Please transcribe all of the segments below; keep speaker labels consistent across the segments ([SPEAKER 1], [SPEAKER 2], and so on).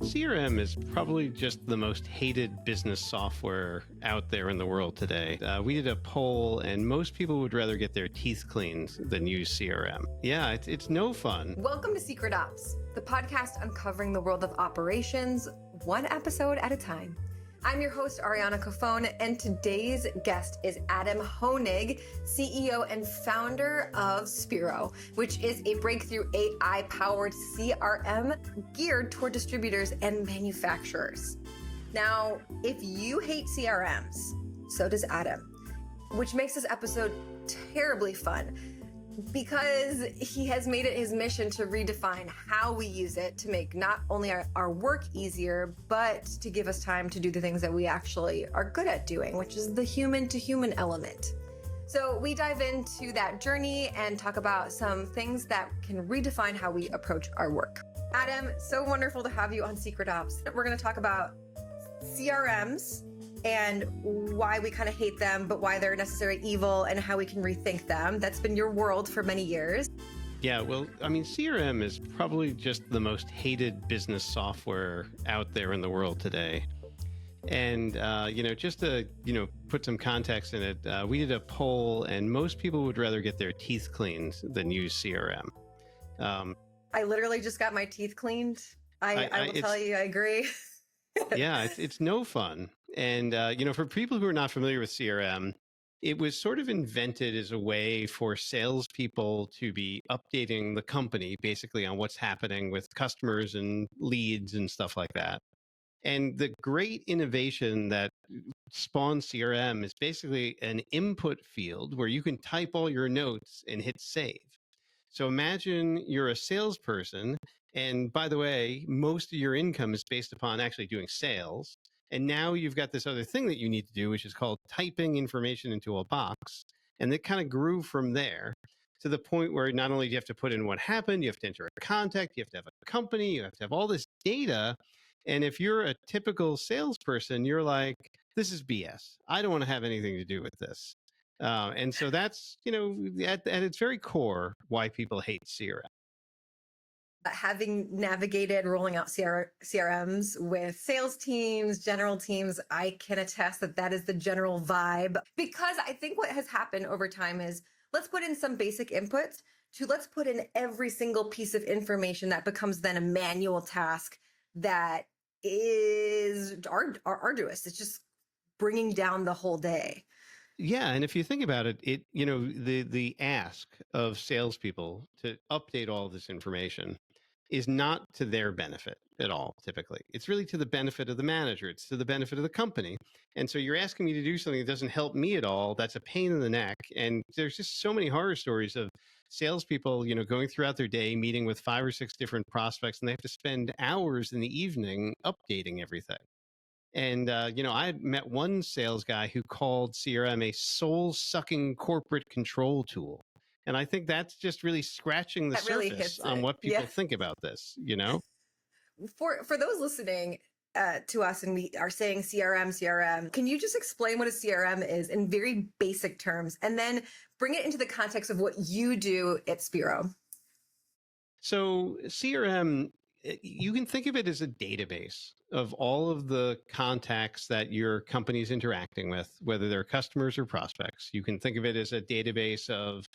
[SPEAKER 1] CRM is probably just the most hated business software out there in the world today. We did a poll, and most people would rather get their teeth cleaned than use CRM. Yeah, it's no fun.
[SPEAKER 2] Welcome to Secret Ops, the podcast uncovering the world of operations, one episode at a time. I'm your host, Ariana Cofone, and today's guest is Adam Honig, CEO and founder of Spiro, which is a breakthrough AI-powered CRM geared toward distributors and manufacturers. Now, if you hate CRMs, so does Adam, which makes this episode terribly fun, because he has made it his mission to redefine how we use it to make not only our work easier, but to give us time to do the things that we actually are good at doing, which is the human-to-human element. So we dive into that journey and talk about some things that can redefine how we approach our work. Adam, so wonderful to have you on Secret Ops. We're going to talk about CRMs and why we kind of hate them, but why they're necessary evil and how we can rethink them. That's been your world for many years.
[SPEAKER 1] Yeah, well, I mean, CRM is probably just the most hated business software out there in the world today. And, just to, put some context in it, we did a poll, and most people would rather get their teeth cleaned than use CRM.
[SPEAKER 2] I literally just got my teeth cleaned. I will tell you, I agree.
[SPEAKER 1] Yeah, it's no fun. And, for people who are not familiar with CRM, it was sort of invented as a way for salespeople to be updating the company basically on what's happening with customers and leads and stuff like that. And the great innovation that spawned CRM is basically an input field where you can type all your notes and hit save. So imagine you're a salesperson, and by the way, most of your income is based upon actually doing sales. And now you've got this other thing that you need to do, which is called typing information into a box. And it kind of grew from there to the point where not only do you have to put in what happened, you have to enter a contact, you have to have a company, you have to have all this data. And if you're a typical salesperson, you're like, this is BS. I don't want to have anything to do with this. And so that's, at its very core, why people hate CRM.
[SPEAKER 2] Having navigated rolling out CRMs with sales teams, general teams, I can attest that is the general vibe. Because I think what has happened over time is let's put in some basic inputs to let's put in every single piece of information that becomes then a manual task that is arduous. It's just bringing down the whole day.
[SPEAKER 1] Yeah, and if you think about it, the ask of salespeople to update all this information is not to their benefit at all, typically. It's really to the benefit of the manager. It's to the benefit of the company. And so you're asking me to do something that doesn't help me at all. That's a pain in the neck. And there's just so many horror stories of salespeople, going throughout their day, meeting with 5 or 6 different prospects, and they have to spend hours in the evening updating everything. And, I had met one sales guy who called CRM a soul-sucking corporate control tool. And I think that's just really scratching the surface on what people think about this,
[SPEAKER 2] For those listening to us and we are saying CRM, can you just explain what a CRM is in very basic terms and then bring it into the context of what you do at Spiro?
[SPEAKER 1] So CRM, you can think of it as a database of all of the contacts that your company's interacting with, whether they're customers or prospects. You can think of it as a database of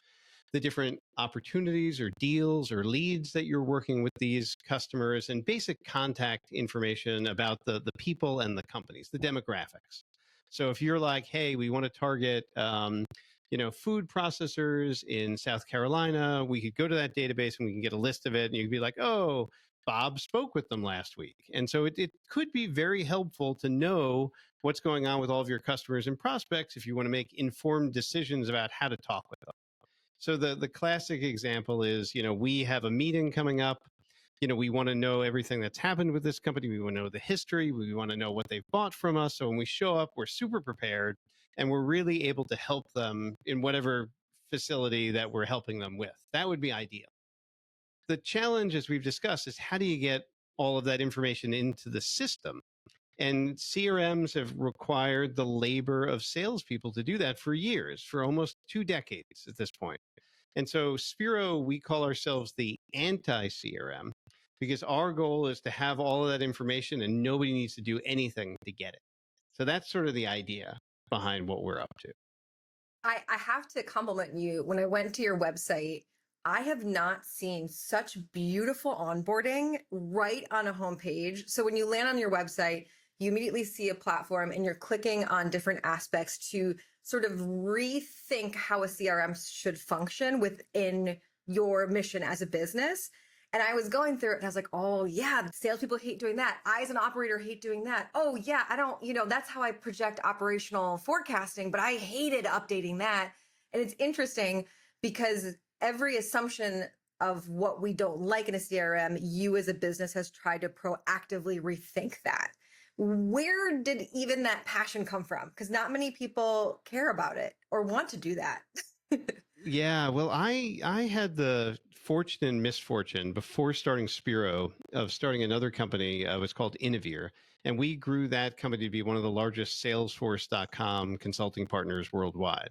[SPEAKER 1] the different opportunities or deals or leads that you're working with these customers and basic contact information about the people and the companies, the demographics. So if you're like, hey, we want to target, food processors in South Carolina, we could go to that database and we can get a list of it. And you could be like, oh, Bob spoke with them last week. And so it could be very helpful to know what's going on with all of your customers and prospects if you want to make informed decisions about how to talk with them. So the classic example is, we have a meeting coming up. We want to know everything that's happened with this company. We want to know the history. We want to know what they've bought from us. So when we show up, we're super prepared and we're really able to help them in whatever facility that we're helping them with. That would be ideal. The challenge, as we've discussed, is how do you get all of that information into the system? And CRMs have required the labor of salespeople to do that for years, for almost 2 decades at this point. And so Spiro, we call ourselves the anti-CRM because our goal is to have all of that information and nobody needs to do anything to get it. So that's sort of the idea behind what we're up to.
[SPEAKER 2] I have to compliment you. When I went to your website, I have not seen such beautiful onboarding right on a homepage. So when you land on your website, you immediately see a platform and you're clicking on different aspects to sort of rethink how a CRM should function within your mission as a business. And I was going through it and I was like, oh yeah, salespeople hate doing that. I as an operator hate doing that. Oh yeah, I don't, that's how I project operational forecasting, but I hated updating that. And it's interesting because every assumption of what we don't like in a CRM, you as a business has tried to proactively rethink that. Where did even that passion come from? Because not many people care about it or want to do that.
[SPEAKER 1] Yeah, well, I had the fortune and misfortune before starting Spiro of starting another company. It was called Innovere, and we grew that company to be one of the largest Salesforce.com consulting partners worldwide.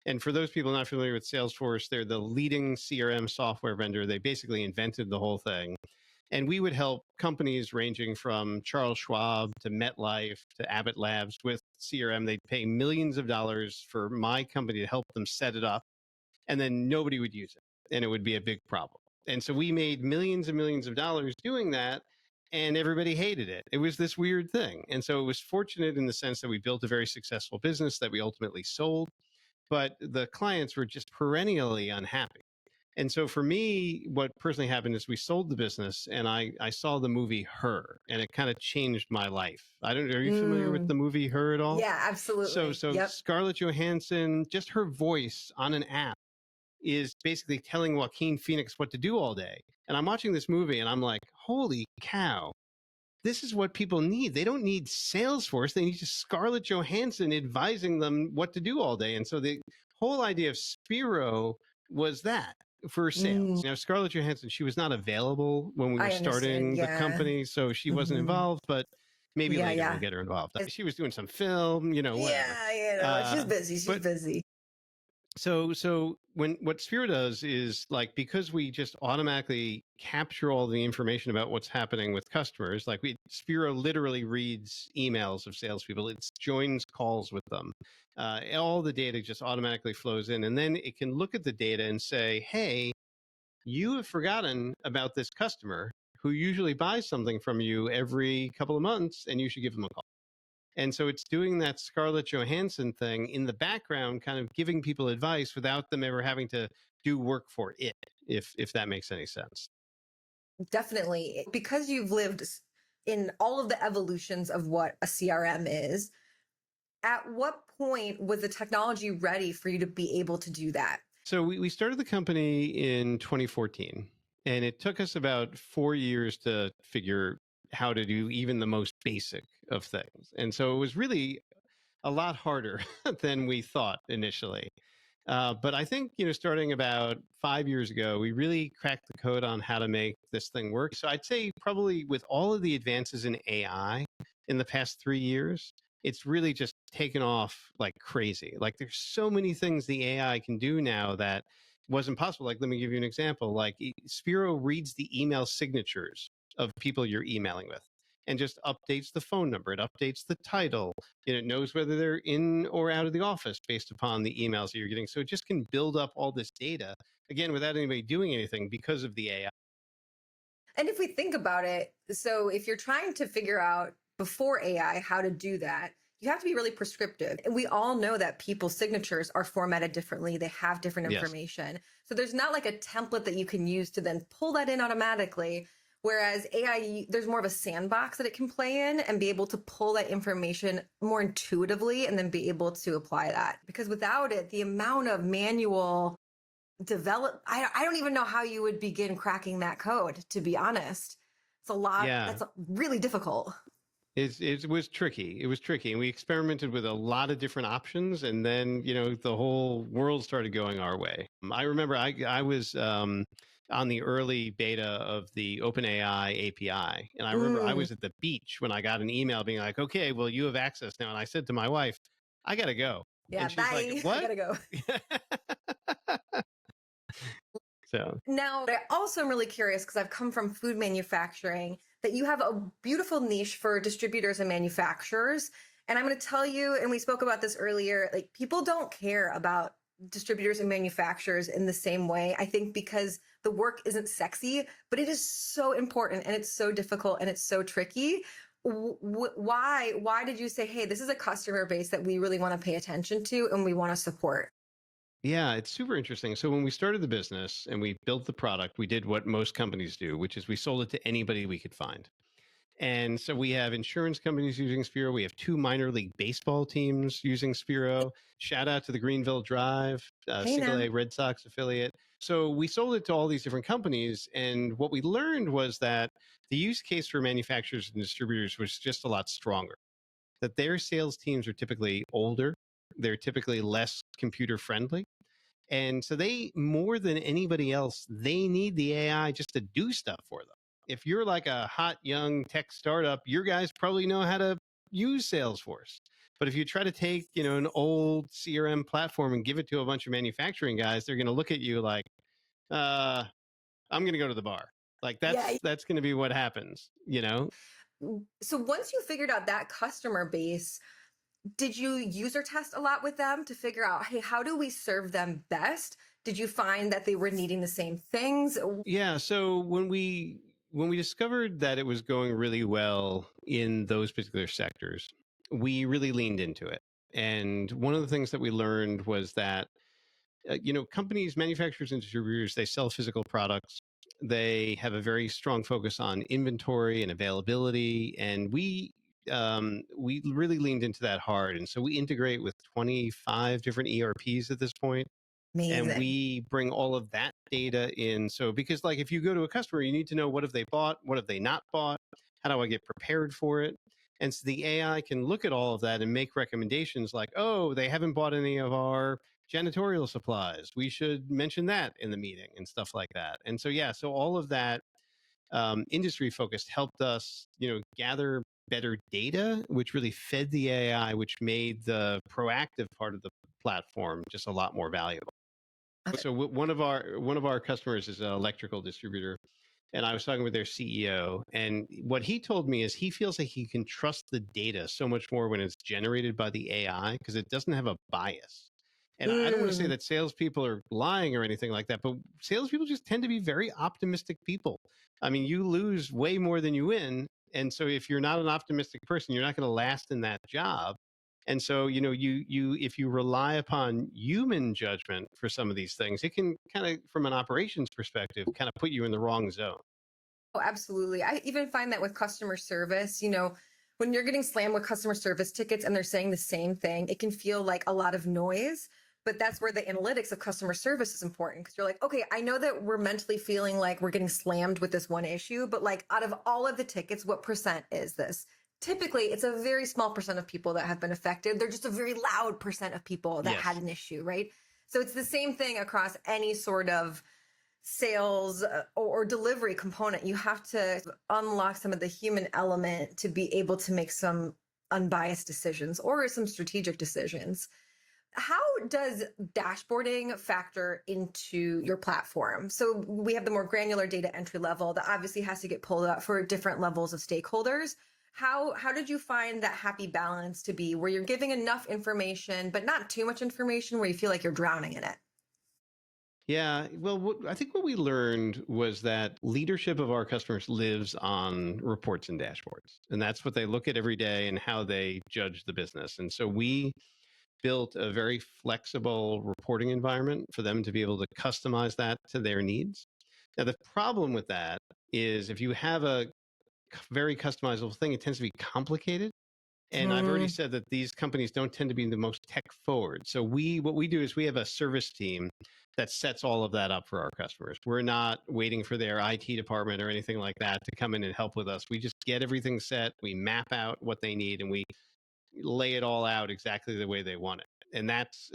[SPEAKER 1] And for those people not familiar with Salesforce, they're the leading CRM software vendor. They basically invented the whole thing. And we would help companies ranging from Charles Schwab to MetLife to Abbott Labs with CRM. They'd pay millions of dollars for my company to help them set it up, and then nobody would use it, and it would be a big problem. And so we made millions and millions of dollars doing that, and everybody hated it. It was this weird thing. And so it was fortunate in the sense that we built a very successful business that we ultimately sold, but the clients were just perennially unhappy. And so for me, what personally happened is we sold the business, and I saw the movie Her, and it kind of changed my life. I don't know, are you familiar with the movie Her at all?
[SPEAKER 2] Yeah, absolutely.
[SPEAKER 1] So
[SPEAKER 2] Yep.
[SPEAKER 1] Scarlett Johansson, just her voice on an app is basically telling Joaquin Phoenix what to do all day. And I'm watching this movie and I'm like, holy cow, this is what people need. They don't need Salesforce. They need just Scarlett Johansson advising them what to do all day. And so the whole idea of Spiro was that for sales. Scarlett Johansson, she was not available when we were starting the company, so she wasn't involved, but maybe later we'll get her involved. She was doing some film, whatever.
[SPEAKER 2] Yeah, she's busy. She's busy.
[SPEAKER 1] So when what Sphere does is like, because we just automatically capture all the information about what's happening with customers, like Spiro literally reads emails of salespeople, it joins calls with them. All the data just automatically flows in, and then it can look at the data and say, hey, you have forgotten about this customer who usually buys something from you every couple of months, and you should give them a call. And so it's doing that Scarlett Johansson thing in the background, kind of giving people advice without them ever having to do work for it, if that makes any sense.
[SPEAKER 2] Definitely. Because you've lived in all of the evolutions of what a CRM is, at what point was the technology ready for you to be able to do that?
[SPEAKER 1] So we started the company in 2014, and it took us about 4 years to figure how to do even the most basic of things. And so it was really a lot harder than we thought initially. But I think, starting about 5 years ago, we really cracked the code on how to make this thing work. So I'd say probably with all of the advances in AI in the past 3 years, it's really just taken off like crazy. Like there's so many things the AI can do now that wasn't possible. Like, let me give you an example. Like Spiro reads the email signatures of people you're emailing with and just updates the phone number. It updates the title. And it knows whether they're in or out of the office based upon the emails that you're getting. So it just can build up all this data, again, without anybody doing anything because of the AI.
[SPEAKER 2] And if we think about it, so if you're trying to figure out before AI how to do that, you have to be really prescriptive. And we all know that people's signatures are formatted differently. They have different information. Yes. So there's not like a template that you can use to then pull that in automatically. Whereas AI, there's more of a sandbox that it can play in and be able to pull that information more intuitively and then be able to apply that. Because without it, the amount of manual develop, I don't even know how you would begin cracking that code, to be honest. It's a lot. Yeah. That's really difficult.
[SPEAKER 1] It was tricky. It was tricky. And we experimented with a lot of different options. And then, the whole world started going our way. I remember I was on the early beta of the OpenAI API. And I remember I was at the beach when I got an email being like, okay, well, you have access now. And I said to my wife, I got to go.
[SPEAKER 2] Yeah,
[SPEAKER 1] and she's like, what?
[SPEAKER 2] I got to go.
[SPEAKER 1] So
[SPEAKER 2] Now, I also am really curious because I've come from food manufacturing that you have a beautiful niche for distributors and manufacturers. And I'm going to tell you, and we spoke about this earlier, like people don't care about distributors and manufacturers in the same way. I think because the work isn't sexy, but it is so important and it's so difficult and it's so tricky. Why did you say, hey, this is a customer base that we really want to pay attention to and we want to support?
[SPEAKER 1] yeah, it's super interesting. So when we started the business and we built the product, we did what most companies do, which is we sold it to anybody we could find. And so we have insurance companies using Spiro. We have two minor league baseball teams using Spiro. Shout out to the Greenville Drive,
[SPEAKER 2] Hey
[SPEAKER 1] single
[SPEAKER 2] now.
[SPEAKER 1] A Red Sox affiliate. So we sold it to all these different companies. And what we learned was that the use case for manufacturers and distributors was just a lot stronger, that their sales teams are typically older. They're typically less computer friendly. And so they, more than anybody else, they need the AI just to do stuff for them. If you're like a hot young tech startup, your guys probably know how to use Salesforce. But if you try to take, an old CRM platform and give it to a bunch of manufacturing guys, they're going to look at you like, I'm going to go to the bar. Like
[SPEAKER 2] Yeah.
[SPEAKER 1] that's going to be what happens.
[SPEAKER 2] So once you figured out that customer base, did you user test a lot with them to figure out, hey, how do we serve them best? Did you find that they were needing the same things?
[SPEAKER 1] Yeah. So when we discovered that it was going really well in those particular sectors, we really leaned into it. And one of the things that we learned was that companies, manufacturers, and distributors, they sell physical products. They have a very strong focus on inventory and availability, and we really leaned into that hard. And so we integrate with 25 different ERPs at this point, and
[SPEAKER 2] Amazing.
[SPEAKER 1] we bring all of that data in. So because like if you go to a customer, you need to know, what have they bought, what have they not bought, how do I get prepared for it? And so the AI can look at all of that and make recommendations like, oh, they haven't bought any of our janitorial supplies, we should mention that in the meeting and stuff like that. And so yeah, so all of that industry focused helped us gather better data, which really fed the AI, which made the proactive part of the platform just a lot more valuable. So one of our customers is an electrical distributor, and I was talking with their CEO, and what he told me is he feels like he can trust the data so much more when it's generated by the AI because it doesn't have a bias. And I don't want to say
[SPEAKER 2] Mm.
[SPEAKER 1] that salespeople are lying or anything like that, but salespeople just tend to be very optimistic people. I mean, you lose way more than you win. And so if you're not an optimistic person, you're not going to last in that job. And so, you if you rely upon human judgment for some of these things, it can kind of, from an operations perspective, kind of put you in the wrong zone.
[SPEAKER 2] Oh, absolutely. I even find that with customer service, when you're getting slammed with customer service tickets and they're saying the same thing, it can feel like a lot of noise. But that's where the analytics of customer service is important because you're like, okay, I know that we're mentally feeling like we're getting slammed with this one issue, but like out of all of the tickets, what percent is this? Typically, it's a very small percent of people that have been affected. They're just a very loud percent of people that had
[SPEAKER 1] Yes.
[SPEAKER 2] an issue, right? So it's the same thing across any sort of sales or delivery component. You have to unlock some of the human element to be able to make some unbiased decisions or some strategic decisions. How does dashboarding factor into your platform? So we have the more granular data entry level that obviously has to get pulled up for different levels of stakeholders. How did you find that happy balance to be where you're giving enough information, but not too much information where you feel like you're drowning in it?
[SPEAKER 1] Yeah. Well, I think what we learned was that leadership of our customers lives on reports and dashboards. And that's what they look at every day and how they judge the business. And so we built a very flexible reporting environment for them to be able to customize that to their needs. Now, the problem with that is if you have a very customizable thing, it tends to be complicated. And I've already
[SPEAKER 2] Hmm.
[SPEAKER 1] said that these companies don't tend to be the most tech forward. So what we do is we have a service team that sets all of that up for our customers. We're not waiting for their IT department or anything like that to come in and help with us. We just get everything set, we map out what they need, and we lay it all out exactly the way they want it. And that's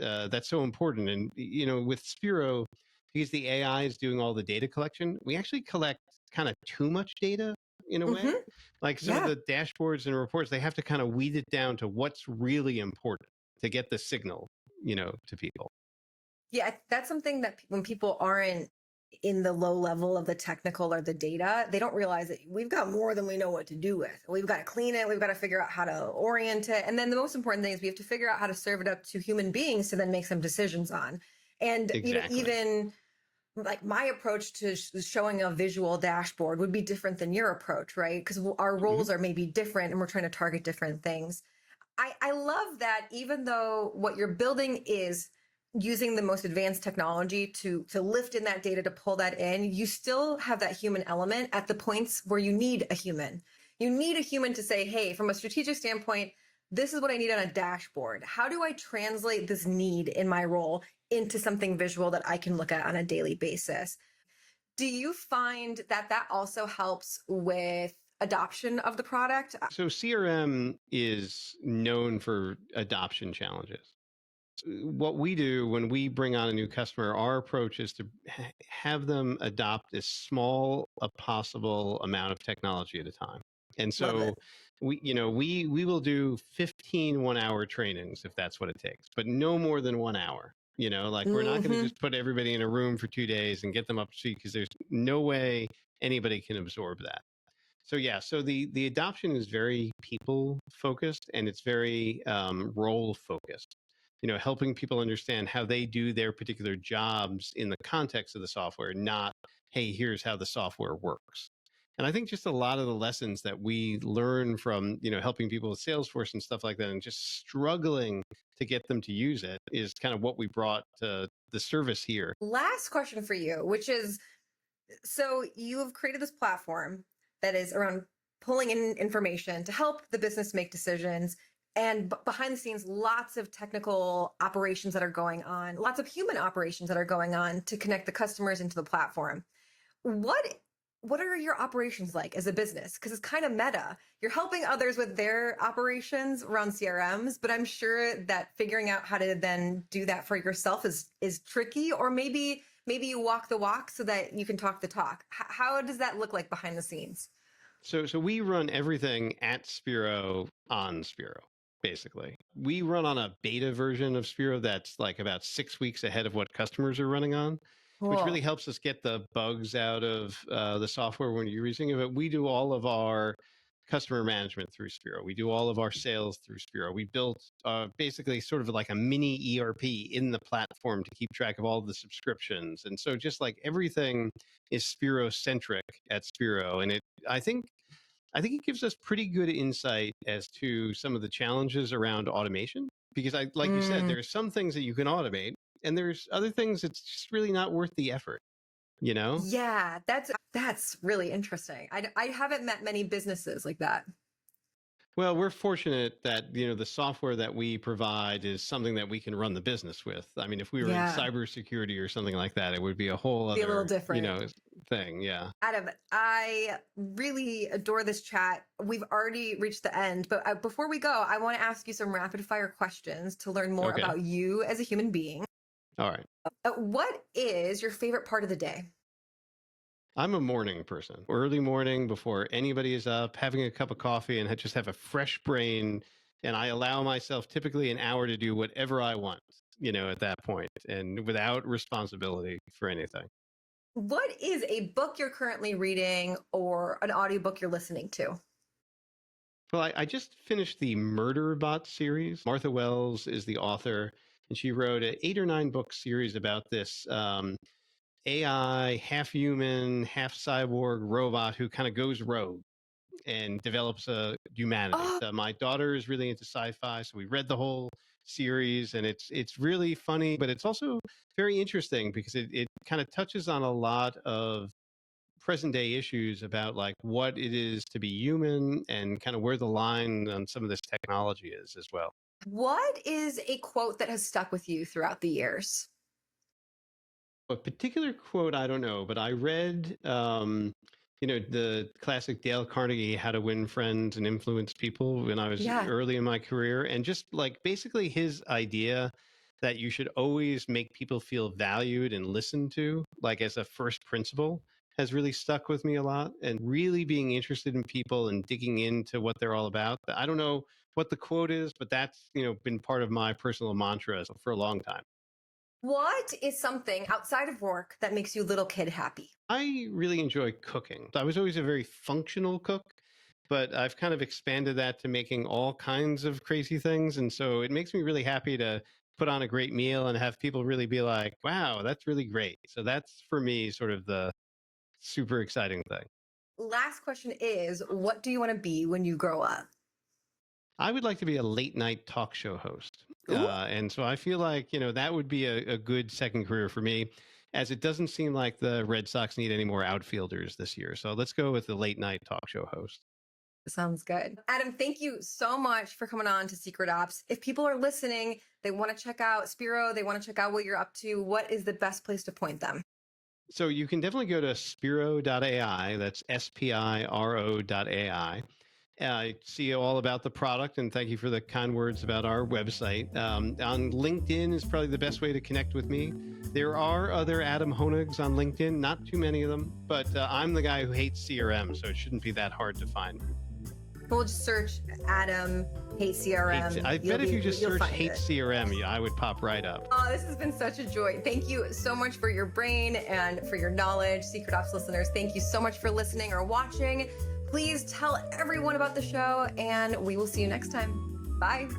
[SPEAKER 1] so important. And with Spiro, because the AI is doing all the data collection, we actually collect kind of too much data in a way.
[SPEAKER 2] Hmm.
[SPEAKER 1] Like some of
[SPEAKER 2] Yeah.
[SPEAKER 1] the dashboards and reports, they have to kind of weed it down to what's really important to get the signal, to people.
[SPEAKER 2] Yeah, that's something that when people aren't in the low level of the technical or the data, they don't realize that we've got more than we know what to do with. We've got to clean it. We've got to figure out how to orient it. And then the most important thing is we have to figure out how to serve it up to human beings to then make some decisions on. And,
[SPEAKER 1] Exactly.
[SPEAKER 2] even like my approach to showing a visual dashboard would be different than your approach, right? Because our roles are maybe different and we're trying to target different things. I love that even though what you're building is using the most advanced technology to lift in that data, to pull that in, you still have that human element at the points where you need a human. You need a human to say, hey, from a strategic standpoint, this is what I need on a dashboard. How do I translate this need in my role into something visual that I can look at on a daily basis? Do you find that that also helps with adoption of the product?
[SPEAKER 1] So CRM is known for adoption challenges. What we do when we bring on a new customer, our approach is to have them adopt as small a possible amount of technology at a time. And
[SPEAKER 2] Love
[SPEAKER 1] so
[SPEAKER 2] it.
[SPEAKER 1] we will do 15 1-hour trainings if that's what it takes, but no more than 1 hour. Like we're not going to
[SPEAKER 2] Mm-hmm.
[SPEAKER 1] just put everybody in a room for 2 days and get them up to speed, because there's no way anybody can absorb that. So yeah, so the adoption is very people focused, and it's very role focused. Helping people understand how they do their particular jobs in the context of the software, not, hey, here's how the software works. And I think just a lot of the lessons that we learn from helping people with Salesforce and stuff like that, and just struggling to get them to use it, is kind of what we brought to the service here.
[SPEAKER 2] Last question for you, which is, so you have created this platform that is around pulling in information to help the business make decisions. And behind the scenes, lots of technical operations that are going on, lots of human operations that are going on to connect the customers into the platform. What what are your operations like as a business? Because it's kind of meta. You're helping others with their operations around CRMs, but I'm sure that figuring out how to then do that for yourself is tricky. Or maybe you walk the walk so that you can talk the talk. How does that look like behind the scenes?
[SPEAKER 1] So we run everything at Spiro on Spiro, basically. We run on a beta version of Spiro that's like about 6 weeks ahead of what customers are running on, which really
[SPEAKER 2] Cool.
[SPEAKER 1] helps us get the bugs out of the software when you're using it. But we do all of our customer management through Spiro. We do all of our sales through Spiro. We built basically sort of like a mini ERP in the platform to keep track of all the subscriptions. And so just like everything is Spiro centric at Spiro. And I think it gives us pretty good insight as to some of the challenges around automation, because like you said,
[SPEAKER 2] Mm,
[SPEAKER 1] there's some things that you can automate, and there's other things that's just really not worth the effort, you know?
[SPEAKER 2] yeah, that's really interesting. I haven't met many businesses like that.
[SPEAKER 1] Well, we're fortunate that, the software that we provide is something that we can run the business with. I mean, if we were in
[SPEAKER 2] Yeah,
[SPEAKER 1] cybersecurity or something like that, it would be a whole
[SPEAKER 2] be a little
[SPEAKER 1] other,
[SPEAKER 2] different.
[SPEAKER 1] thing. Yeah.
[SPEAKER 2] Adam, I really adore this chat. We've already reached the end, but before we go, I want to ask you some rapid fire questions to learn more
[SPEAKER 1] Okay.
[SPEAKER 2] about you as a human being.
[SPEAKER 1] All right.
[SPEAKER 2] What is your favorite part of the day?
[SPEAKER 1] I'm a morning person. Early morning, before anybody is up, having a cup of coffee and just have a fresh brain. And I allow myself typically an hour to do whatever I want, at that point, and without responsibility for anything.
[SPEAKER 2] What is a book you're currently reading or an audiobook you're listening to?
[SPEAKER 1] Well, I just finished the Murder Bot series. Martha Wells is the author, and she wrote an 8 or 9 book series about this AI, half human, half cyborg robot who kind of goes rogue and develops a humanity.
[SPEAKER 2] Oh,
[SPEAKER 1] My daughter is really into sci-fi, so we read the whole series, and it's really funny, but it's also very interesting because it kind of touches on a lot of present day issues about like what it is to be human and kind of where the line on some of this technology is as well.
[SPEAKER 2] what is a quote that has stuck with you throughout the years?
[SPEAKER 1] A particular quote, I don't know, but I read, the classic Dale Carnegie, How to Win Friends and Influence People, when I was
[SPEAKER 2] Yeah.
[SPEAKER 1] early in my career. And just like basically his idea that you should always make people feel valued and listened to, like as a first principle, has really stuck with me a lot. And really being interested in people and digging into what they're all about. I don't know what the quote is, but that's, been part of my personal mantra for a long time.
[SPEAKER 2] What is something outside of work that makes you little kid happy?
[SPEAKER 1] I really enjoy cooking. I was always a very functional cook, but I've kind of expanded that to making all kinds of crazy things. And so it makes me really happy to put on a great meal and have people really be like, wow, that's really great. So that's for me sort of the super exciting thing.
[SPEAKER 2] Last question is, what do you want to be when you grow up?
[SPEAKER 1] I would like to be a late night talk show host.
[SPEAKER 2] Ooh.
[SPEAKER 1] And so I feel like, that would be a good second career for me, as it doesn't seem like the Red Sox need any more outfielders this year. So let's go with the late night talk show host.
[SPEAKER 2] Sounds good. Adam, thank you so much for coming on to Secret Ops. If people are listening, they want to check out Spiro, they want to check out what you're up to, what is the best place to point them?
[SPEAKER 1] So you can definitely go to spiro.ai. That's spiro.ai. See all about the product, and thank you for the kind words about our website. On LinkedIn is probably the best way to connect with me. There are other Adam Honigs on LinkedIn, not too many of them, but I'm the guy who hates CRM, so it shouldn't be that hard to find.
[SPEAKER 2] We'll just search Adam, hate CRM.
[SPEAKER 1] I bet if you just search hate CRM, I would pop right up.
[SPEAKER 2] Oh, this has been such a joy. Thank you so much for your brain and for your knowledge. Secret Ops listeners, thank you so much for listening or watching. Please tell everyone about the show, and we will see you next time. Bye.